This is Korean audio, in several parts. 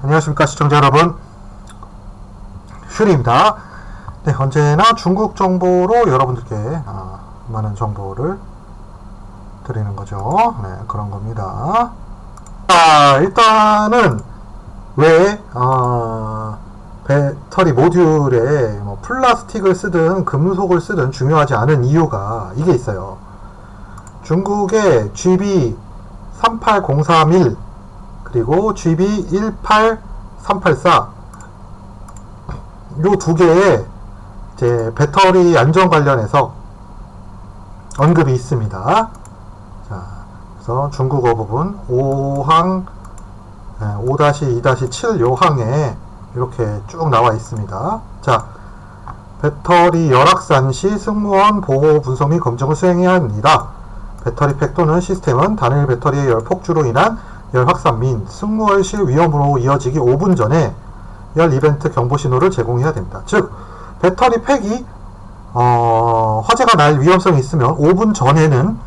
안녕하십니까 시청자 여러분, 슈리입니다. 네, 언제나 중국 정보로 여러분들께 많은 정보를 드리는 거죠. 네, 그런 겁니다. 자, 일단은 왜 배터리 모듈에 뭐 플라스틱을 쓰든 금속을 쓰든 중요하지 않은 이유가 이게 있어요. 중국의 GB38031 그리고 GB18384 요 두 개의 이제 배터리 안전 관련해서 언급이 있습니다. 자, 그래서 중국어 부분 5항 5-2-7 요 항에 이렇게 쭉 나와 있습니다. 자, 배터리 열확산 시 승무원 보호 분석 및 검증을 수행해야 합니다. 배터리 팩 또는 시스템은 단일 배터리의 열 폭주로 인한 열 확산 및 승무원 시 위험으로 이어지기 5분 전에 열 이벤트 경보 신호를 제공해야 된다. 즉, 배터리 팩이 화재가 날 위험성이 있으면 5분 전에는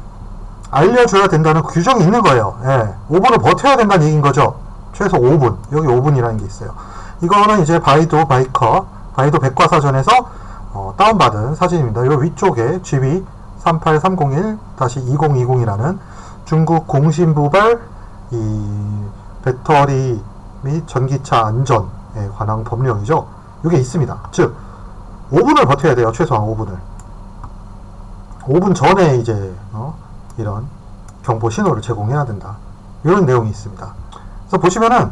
알려줘야 된다는 규정이 있는 거예요. 예, 5분을 버텨야 된다는 얘기인 거죠. 최소 5분. 여기 5분이라는 게 있어요. 이거는 이제 바이도 백과사전에서 다운받은 사진입니다. 요 위쪽에 GB38301-2020이라는 중국 공신부발 이 배터리 및 전기차 안전에 관한 법령이죠. 이게 있습니다. 즉 5분을 버텨야 돼요. 최소한 5분을. 5분 전에 이제 이런 경보 신호를 제공해야 된다. 이런 내용이 있습니다. 그래서 보시면은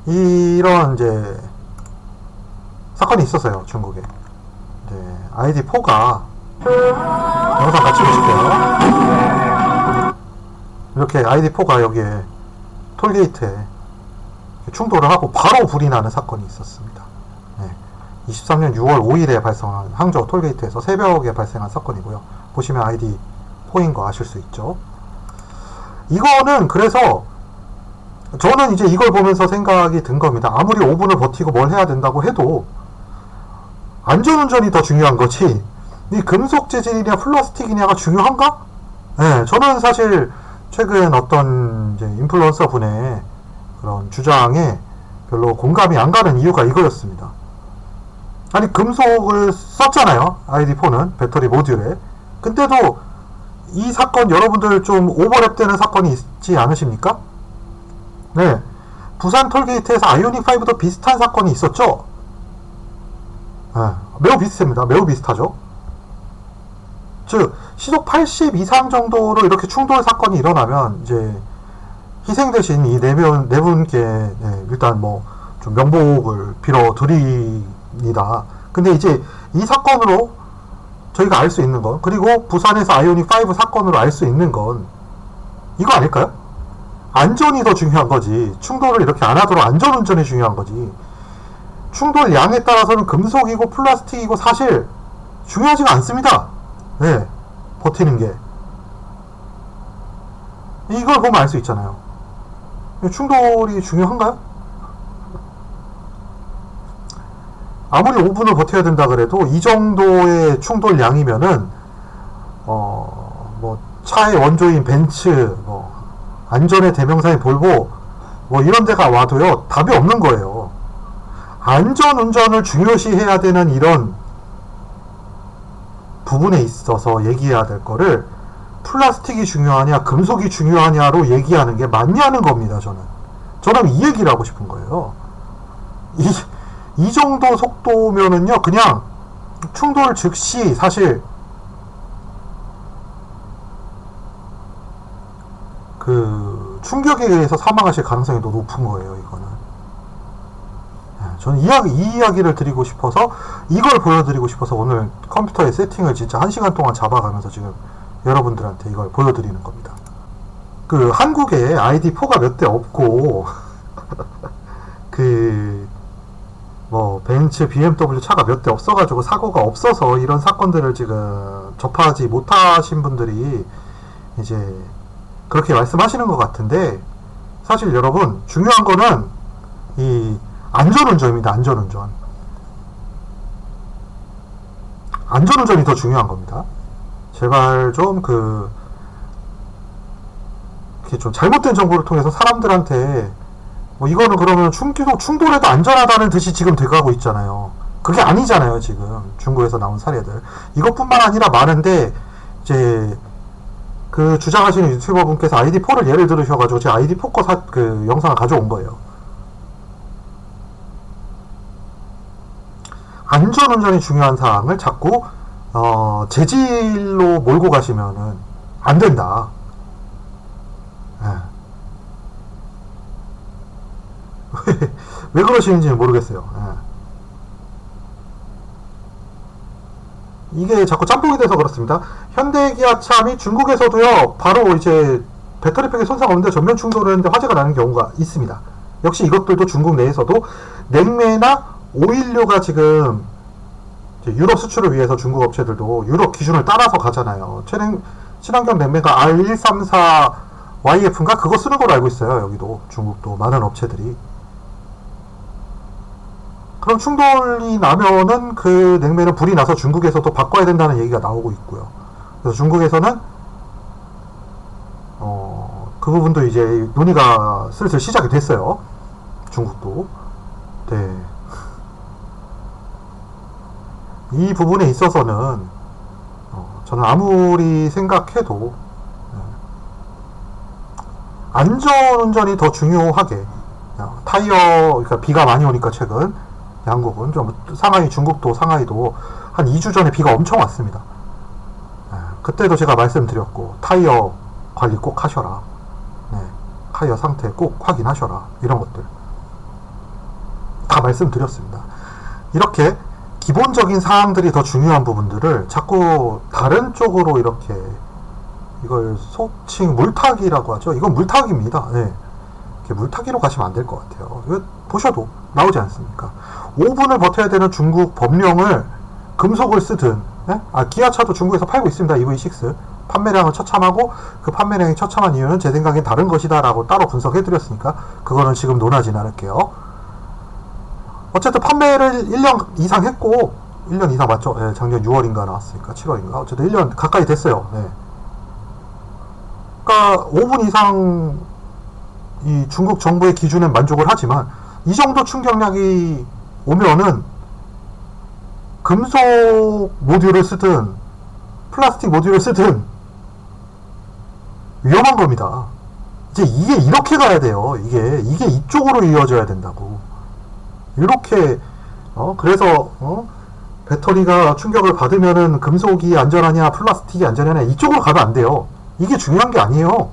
이런 이제 사건이 있었어요. 중국에. 이제 ID4가 영상 같이 보실게요. 이렇게 ID4가 여기에 톨게이트에 충돌을 하고 바로 불이 나는 사건이 있었습니다. 네. 23년 6월 5일에 발생한 항저우 톨게이트에서 새벽에 발생한 사건이고요. 보시면 ID4인 거 아실 수 있죠. 이거는 그래서 저는 이제 이걸 보면서 생각이 든 겁니다. 아무리 5분을 버티고 뭘 해야 된다고 해도 안전운전이 더 중요한 거지 이 금속 재질이냐 플라스틱이냐가 중요한가? 네, 저는 사실 최근 어떤 이제 인플루언서 분의 그런 주장에 별로 공감이 안 가는 이유가 이거였습니다. 아니, 금속을 썼잖아요. ID4는 배터리 모듈에. 근데도 이 사건 여러분들 좀 오버랩 되는 사건이 있지 않으십니까? 네. 부산 톨게이트에서 아이오닉5도 비슷한 사건이 있었죠? 네, 매우 비슷합니다. 매우 비슷하죠? 즉, 시속 80 이상 정도로 이렇게 충돌 사건이 일어나면, 이제, 희생되신 이 네 분께, 일단 좀 명복을 빌어드립니다. 근데 이제, 이 사건으로 저희가 알 수 있는 건, 그리고 부산에서 아이오닉5 사건으로 알 수 있는 건, 이거 아닐까요? 안전이 더 중요한 거지. 충돌을 이렇게 안 하도록 안전운전이 중요한 거지. 충돌 양에 따라서는 금속이고 플라스틱이고 사실 중요하지가 않습니다. 네, 버티는 게. 이걸 보면 알 수 있잖아요. 충돌이 중요한가요? 아무리 5분을 버텨야 된다 그래도 이 정도의 충돌 양이면은 차의 원조인 벤츠, 안전의 대명사인 볼보, 이런 데가 와도요, 답이 없는 거예요. 안전 운전을 중요시해야 되는 이런 부분에 있어서 얘기해야 될 거를 플라스틱이 중요하냐, 금속이 중요하냐로 얘기하는 게 맞냐는 겁니다, 저는 이 얘기를 하고 싶은 거예요. 이 정도 속도면은요, 그냥 충돌 즉시 사실 그 충격에 의해서 사망하실 가능성이 더 높은 거예요, 이거는. 저는 이 이야기를 드리고 싶어서, 이걸 보여드리고 싶어서 오늘 컴퓨터에 세팅을 진짜 1시간 동안 잡아가면서 지금 여러분들한테 이걸 보여드리는 겁니다. 그 한국에 ID4가 몇 대 없고 벤츠, BMW 차가 몇 대 없어가지고 사고가 없어서 이런 사건들을 지금 접하지 못하신 분들이 이제 그렇게 말씀하시는 것 같은데, 사실 여러분 중요한 거는 이 안전운전입니다. 안전운전이 더 중요한 겁니다. 제발 좀 이렇게 좀 잘못된 정보를 통해서 사람들한테 이거는 그러면 충돌해도 안전하다는 뜻이 지금 돼가고 있잖아요. 그게 아니잖아요, 지금. 중국에서 나온 사례들. 이것뿐만 아니라 많은데, 이제, 그 주장하시는 유튜버 분께서 ID4를 예를 들으셔가지고, 제 ID4 거 영상을 가져온 거예요. 안전운전이 중요한 사항을 자꾸, 재질로 몰고 가시면은, 안 된다. 왜 그러시는지는 모르겠어요. 이게 자꾸 짬뽕이 돼서 그렇습니다. 현대기아차 및 중국에서도요, 바로 이제 배터리팩에 손상 없는데 전면 충돌을 했는데 화재가 나는 경우가 있습니다. 역시 이것들도 중국 내에서도 냉매나 오일류가 지금 유럽 수출을 위해서 중국 업체들도 유럽 기준을 따라서 가잖아요. 친환경 냉매가 R134YF인가? 그거 쓰는 걸로 알고 있어요. 여기도 중국도 많은 업체들이. 그럼 충돌이 나면은 그 냉매는 불이 나서 중국에서도 바꿔야 된다는 얘기가 나오고 있고요. 그래서 중국에서는 그 부분도 이제 논의가 슬슬 시작이 됐어요. 중국도. 네. 이 부분에 있어서는 저는 아무리 생각해도 안전운전이 더 중요하게 타이어, 그러니까 비가 많이 오니까 최근 양국은 좀 중국도 상하이도 한 2주 전에 비가 엄청 왔습니다. 그때도 제가 말씀드렸고 타이어 관리 꼭 하셔라. 타이어 상태 꼭 확인하셔라. 이런 것들 다 말씀드렸습니다. 이렇게 기본적인 사항들이 더 중요한 부분들을 자꾸 다른 쪽으로 이렇게 이걸 속칭 물타기라고 하죠. 이건 물타기입니다. 이렇게 물타기로 가시면 안 될 것 같아요. 이거 보셔도 나오지 않습니까? 5분을 버텨야 되는 중국 법령을 금속을 쓰든, 기아차도 중국에서 팔고 있습니다. EV6 판매량은 처참하고 그 판매량이 처참한 이유는 제 생각엔 다른 것이다 라고 따로 분석해드렸으니까 그거는 지금 논하진 않을게요. 어쨌든 판매를 1년 이상 했고 1년 이상 맞죠? 작년 6월인가 나왔으니까 7월인가 어쨌든 1년 가까이 됐어요. 그러니까 5분 이상 이 중국 정부의 기준엔 만족을 하지만 이 정도 충격량이 오면은 금속 모듈을 쓰든 플라스틱 모듈을 쓰든 위험한 겁니다. 이제 이게 이렇게 가야 돼요. 이게 이쪽으로 이어져야 된다고. 이렇게 그래서 배터리가 충격을 받으면은 금속이 안전하냐 플라스틱이 안전하냐 이쪽으로 가면 안 돼요. 이게 중요한 게 아니에요.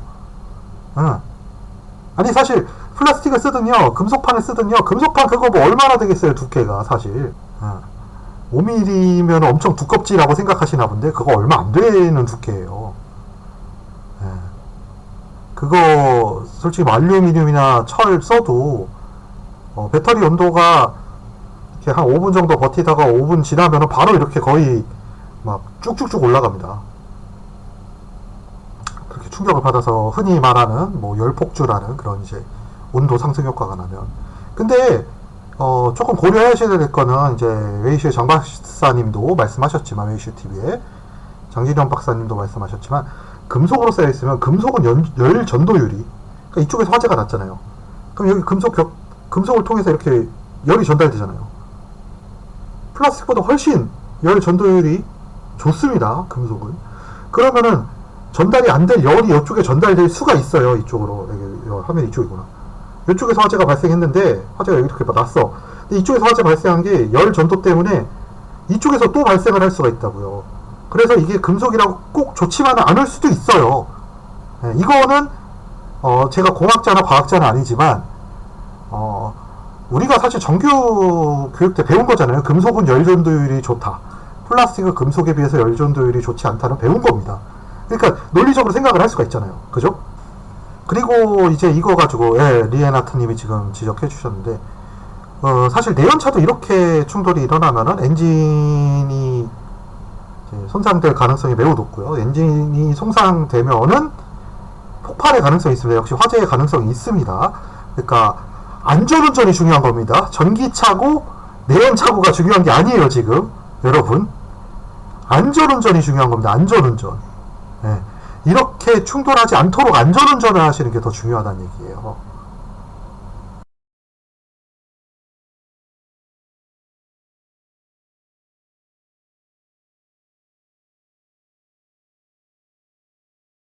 아니 사실 플라스틱을 쓰든요 금속판을 쓰든요 금속판 그거 뭐 얼마나 되겠어요 두께가 사실 5mm면 엄청 두껍지라고 생각하시나 본데 그거 얼마 안 되는 두께예요. 그거 솔직히 뭐 알루미늄이나 철 써도 배터리 온도가 이렇게 한 5분 정도 버티다가 5분 지나면은 바로 이렇게 거의 막 쭉쭉쭉 올라갑니다. 그렇게 충격을 받아서 흔히 말하는 뭐 열폭주라는 그런 이제 온도 상승 효과가 나면. 근데 조금 고려하셔야 될 거는 이제 웨이슈의 장 박사님도 말씀하셨지만 웨이슈 TV에 장진영 박사님도 말씀하셨지만 금속으로 쌓여 있으면 금속은 열 전도율이 그러니까 이쪽에서 화재가 났잖아요. 그럼 여기 금속을 통해서 이렇게 열이 전달되잖아요. 플라스틱보다 훨씬 열 전도율이 좋습니다. 금속은. 그러면은 전달이 안 될 열이 이쪽에 전달될 수가 있어요. 이쪽으로. 화면이 이쪽이구나. 이쪽에서 화재가 발생했는데 화재가 여기 이렇게 났어. 근데 이쪽에서 화재 발생한 게 열 전도 때문에 이쪽에서 또 발생을 할 수가 있다고요. 그래서 이게 금속이라고 꼭 좋지만은 않을 수도 있어요. 이거는 제가 공학자나 과학자는 아니지만 우리가 사실 정규 교육 때 배운 거잖아요. 금속은 열 전도율이 좋다. 플라스틱은 금속에 비해서 열 전도율이 좋지 않다는 배운 겁니다. 그러니까 논리적으로 생각을 할 수가 있잖아요. 그죠? 그리고 이제 이거 가지고 리에나트님이 지금 지적해 주셨는데 사실 내연차도 이렇게 충돌이 일어나면은 엔진이 손상될 가능성이 매우 높고요. 엔진이 손상되면은 폭발의 가능성이 있습니다. 역시 화재의 가능성이 있습니다. 그러니까 안전운전이 중요한 겁니다. 전기차고 내연차고가 중요한 게 아니에요. 지금 여러분 안전운전이 중요한 겁니다. 안전운전. 이렇게 충돌하지 않도록 안전운전을 하시는 게 더 중요하다는 얘기예요.